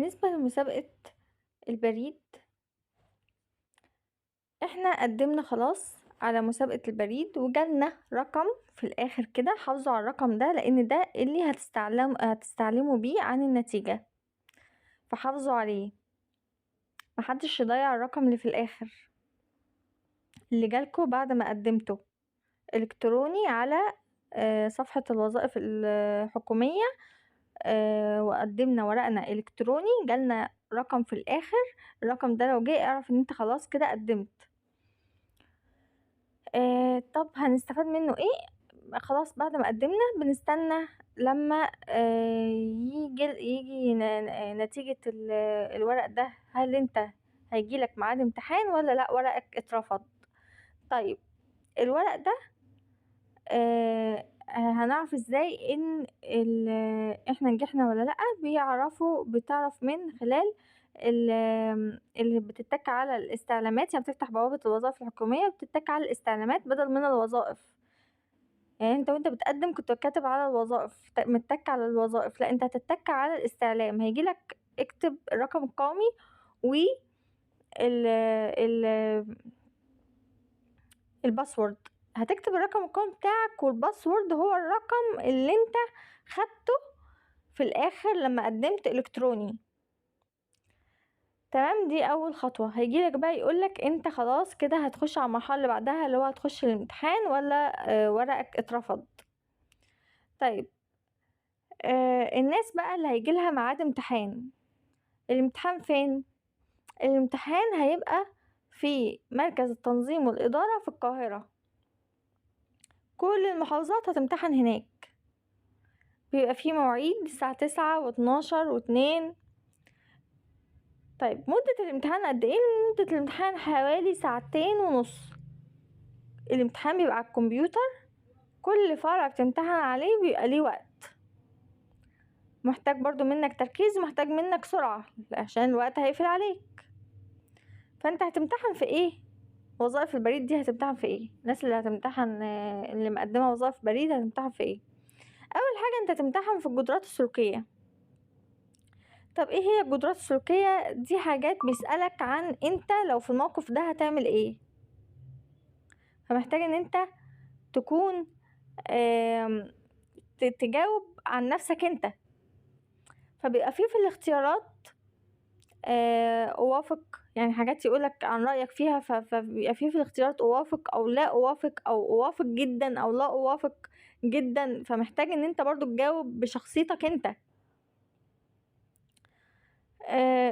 بالنسبة لمسابقة البريد، احنا قدمنا خلاص على مسابقة البريد وجالنا رقم في الاخر كده. حافظوا على الرقم ده لان ده اللي هتستعلموا بيه عن النتيجة، فحافظوا عليه. محدش يضيع الرقم اللي في الاخر اللي جالكوا بعد ما قدمته الكتروني على صفحة الوظائف الحكومية. وقدمنا ورقنا الكتروني، جالنا رقم في الاخر. الرقم ده لو جه اعرف ان انت خلاص كده قدمت. طب هنستفاد منه ايه؟ خلاص بعد ما قدمنا بنستنى لما يجي نتيجة الورق ده. هل انت هيجيلك ميعاد امتحان ولا لا ورقك اترفض؟ طيب الورق ده هنعرف ازاي ان احنا نجحنا ولا لا؟ بتعرف من خلال اللي بتتك على الاستعلامات. يعني بتفتح بوابة الوظائف الحكومية وبتتك على الاستعلامات بدل من الوظائف. يعني انت وانت بتقدم كنت كاتب على الوظائف، متك على الوظائف، لا انت هتتك على الاستعلام. هيجيلك اكتب الرقم القومي و ال الباسورد. هتكتب الرقم القومي بتاعك، والباسورد هو الرقم اللي انت خدته في الاخر لما قدمت الكتروني. تمام، دي اول خطوة. هيجيلك بقى يقولك انت خلاص كده هتخش على المرحلة اللي بعدها اللي هو هتخش الامتحان ولا ورقك اترفض. طيب الناس بقى اللي هيجيلها ميعاد امتحان، الامتحان فين؟ الامتحان هيبقى في مركز التنظيم والإدارة في القاهرة. كل المحافظات هتمتحن هناك. بيبقى فيه مواعيد الساعة 9 و12 و2. طيب مدة الامتحان قد ايه؟ مدة الامتحان حوالي 2.5 ساعة. الامتحان بيبقى على الكمبيوتر، كل فرع بتمتحن عليه بيبقى ليه وقت. محتاج برضو منك تركيز، محتاج منك سرعة عشان الوقت هيقفل عليك. فانت هتمتحن في ايه؟ وظائف البريد دي هتمتحن في ايه؟ الناس اللي هتمتحن اللي مقدمة وظائف بريد هتمتحن في ايه؟ اول حاجة انت هتمتحن في القدرات السلوكية. طب ايه هي القدرات السلوكية دي؟ حاجات بيسألك عن انت لو في الموقف ده هتعمل ايه. فمحتاج ان انت تكون تجاوب عن نفسك انت. فبيبقى في الاختيارات اوافق، يعني حاجات يقولك عن رأيك فيها. فبيبقى في الاختيارات اوافق او لا اوافق او اوافق جدا او لا اوافق جدا. فمحتاج ان انت برضو تجاوب بشخصيتك انت.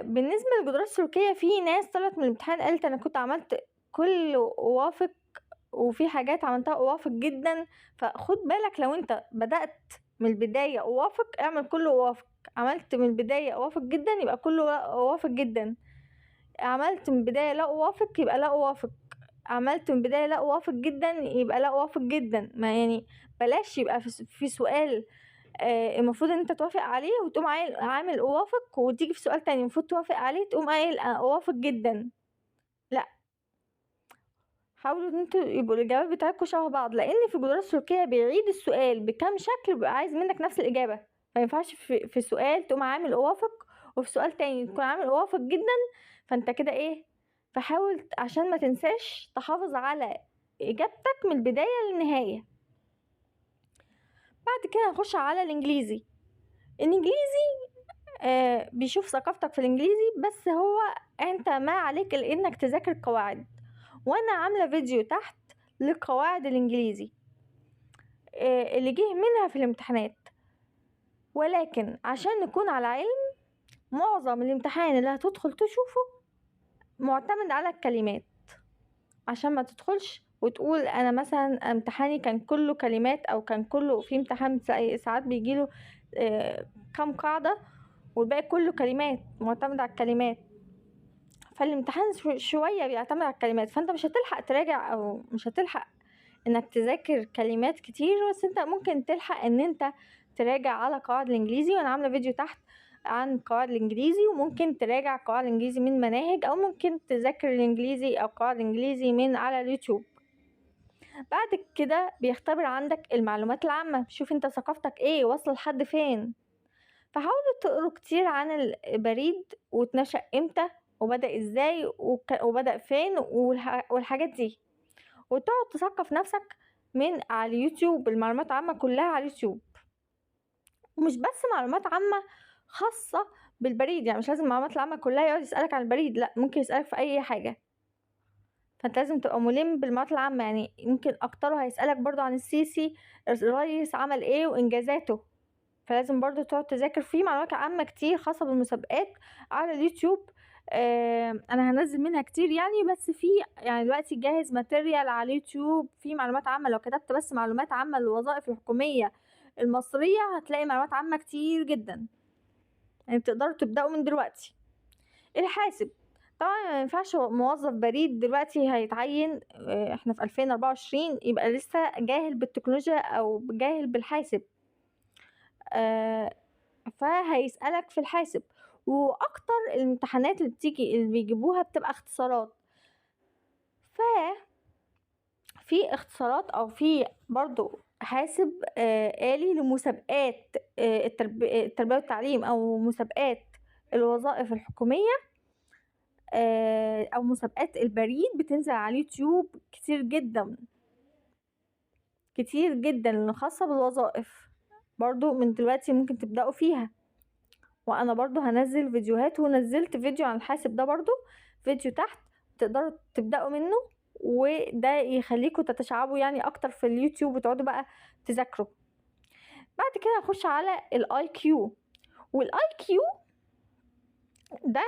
بالنسبة للقدرات السلوكية، في ناس طلعت من الامتحان قالت انا كنت عملت كل اوافق، وفي حاجات عملتها اوافق جدا. فخد بالك لو انت بدأت من البداية اوافق اعمل كله اوافق. عملت من البداية اوافق جدا يبقى كله اوافق جدا. عملت من البداية لا اوافق يبقى لا اوافق. عملت من البداية لا اوافق جدا يبقى لا اوافق جدا. ما يعني بلاش يبقى في سؤال المفروض ان انت توافق عليه وتقوم عامل اوافق، وتيجي في سؤال تاني المفروض توافق عليه تقوم قايل اوافق جدا. لا، حاولوا ان انتوا يبقوا الاجابات بتاعتكم شبه بعض، لان في القدرات السلوكيه بيعيد السؤال بكام شكل بيبقى عايز منك نفس الاجابه. ما ينفعش في سؤال تقوم عامل اوافق وفي سؤال تاني تكون عامل اوافق جدا. فانت كده ايه؟ فحاول عشان ما تنساش تحافظ على اجابتك من البدايه للنهايه. بعد كده هنخش على الانجليزي. الانجليزي بيشوف ثقافتك في الانجليزي، بس هو انت ما عليك الا انك تذاكر القواعد. وانا عامله فيديو تحت لقواعد الانجليزي اللي جه منها في الامتحانات. ولكن عشان نكون على علم، معظم الامتحان اللي هتدخل تشوفه معتمد على الكلمات. عشان ما تدخلش وتقول انا مثلا امتحاني كان كله كلمات، او كان كله في امتحان ساعات بيجيله كام قاعدة والباقي كله كلمات، معتمد على الكلمات. فالامتحان شوية بيعتمد على الكلمات، فانت مش هتلحق تراجع او مش هتلحق انك تذاكر كلمات كتير. بس انت ممكن تلحق ان انت تراجع على قواعد الانجليزي، وانا عاملة فيديو تحت عن قواعد الانجليزي. وممكن تراجع قواعد الانجليزي من مناهج، او ممكن تذاكر الانجليزي او قواعد الانجليزي من على اليوتيوب. بعد كده بيختبر عندك المعلومات العامة، شوف انت ثقافتك ايه، واصل لحد فين. فحاولوا تقروا كتير عن البريد واتنشأ امتى وبدأ ازاي وبدأ فين والحاجات دي، وتقعد تثقف نفسك من على اليوتيوب. المعلومات عامة كلها على اليوتيوب، ومش بس معلومات عامة خاصة بالبريد، يعني مش لازم المعلومات العامة كلها يقعد يسألك عن البريد، لأ ممكن يسألك في أي حاجة. فانت لازم تبقى ملم بالمعلومات العامة، يعني ممكن أكتره هيسألك برضو عن السيسي الرئيس عمل ايه وإنجازاته، فلازم برضو تقعد تذاكر فيه معلومات عامة كتير خاصة بالمسابقات على اليوتيوب. انا هنزل منها كتير يعني، بس في يعني دلوقتي جاهز ماتيريال على اليوتيوب في معلومات عامة. لو كتبت بس معلومات عامة للوظائف الحكومية المصرية هتلاقي معلومات عامة كتير جدا، يعني بتقدروا تبدأوا من دلوقتي. الحاسب طبعا ما ينفعش موظف بريد دلوقتي هيتعين، احنا في 2024 يبقى لسه جاهل بالتكنولوجيا او جاهل بالحاسب. فهيسألك في الحاسب، واكتر الامتحانات اللي بتيجي اللي بيجيبوها بتبقى اختصارات. في اختصارات او في برضو حاسب آلي لمسابقات التربية والتعليم او مسابقات الوظائف الحكومية، او مسابقات البريد بتنزل على اليوتيوب كتير جدا كتير جدا خاصة بالوظائف، برضو من دلوقتي ممكن تبدأوا فيها. وانا برضو هنزل فيديوهات، ونزلت فيديو عن الحاسب ده برضو، فيديو تحت تقدروا تبدأوا منه، وده يخليكم تتشعبوا يعني اكتر في اليوتيوب وتقعدوا بقى تذاكروا. بعد كده هخش على الاي كيو. والاي كيو ده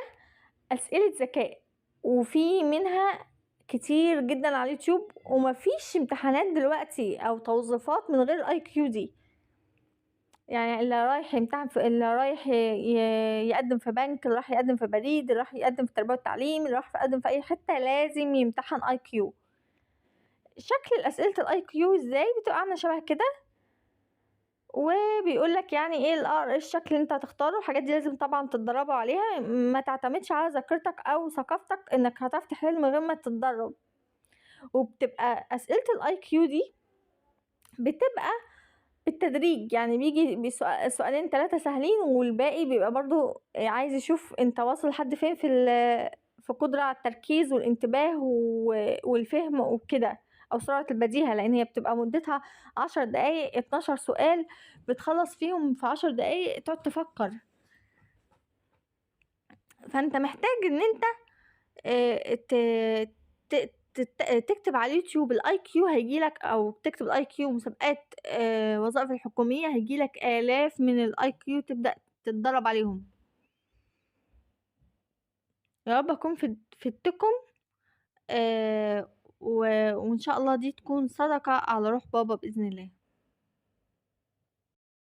اسئلة ذكاء، وفي منها كتير جدا على اليوتيوب، ومفيش امتحانات دلوقتي او توظيفات من غير الاي كيو دي. يعني اللي رايح يمتحن في، اللي رايح يقدم في بنك، اللي رايح يقدم في بريد، اللي رايح يقدم في التربية والتعليم، اللي رايح يقدم في اي حتة لازم يمتحن اي كيو. شكل اسئلة الاي كيو ازاي بتبقى عاملة شبه كده، وبيقولك يعني ايه الشكل اللي انت هتختاره. الحاجات دي لازم طبعا تتدربوا عليها، ما تعتمدش على ذاكرتك او ثقافتك انك هتعرف تحل من غير ما تتدرب. وبتبقى اسئلة الاي كيو دي بتبقى بالتدريج، يعني بيجي سؤالين 3 سهلين، والباقي بيبقى برضو عايز يشوف انت واصل لحد فين في قدرة على التركيز والانتباه والفهم وكده، او سرعة البديهة، لان هي بتبقى مدتها 10 دقايق 12 سؤال بتخلص فيهم في 10 دقايق تقعد تفكر. فانت محتاج ان انت تكتب على اليوتيوب الاي كيو هيجيلك، او تكتب الاي كيو مسابقات وظائف الحكومية هيجيلك آلاف من الاي كيو تبدأ تتدرب عليهم. يا رب اكون فدتكم، وان شاء الله دي تكون صدقة على روح بابا بإذن الله.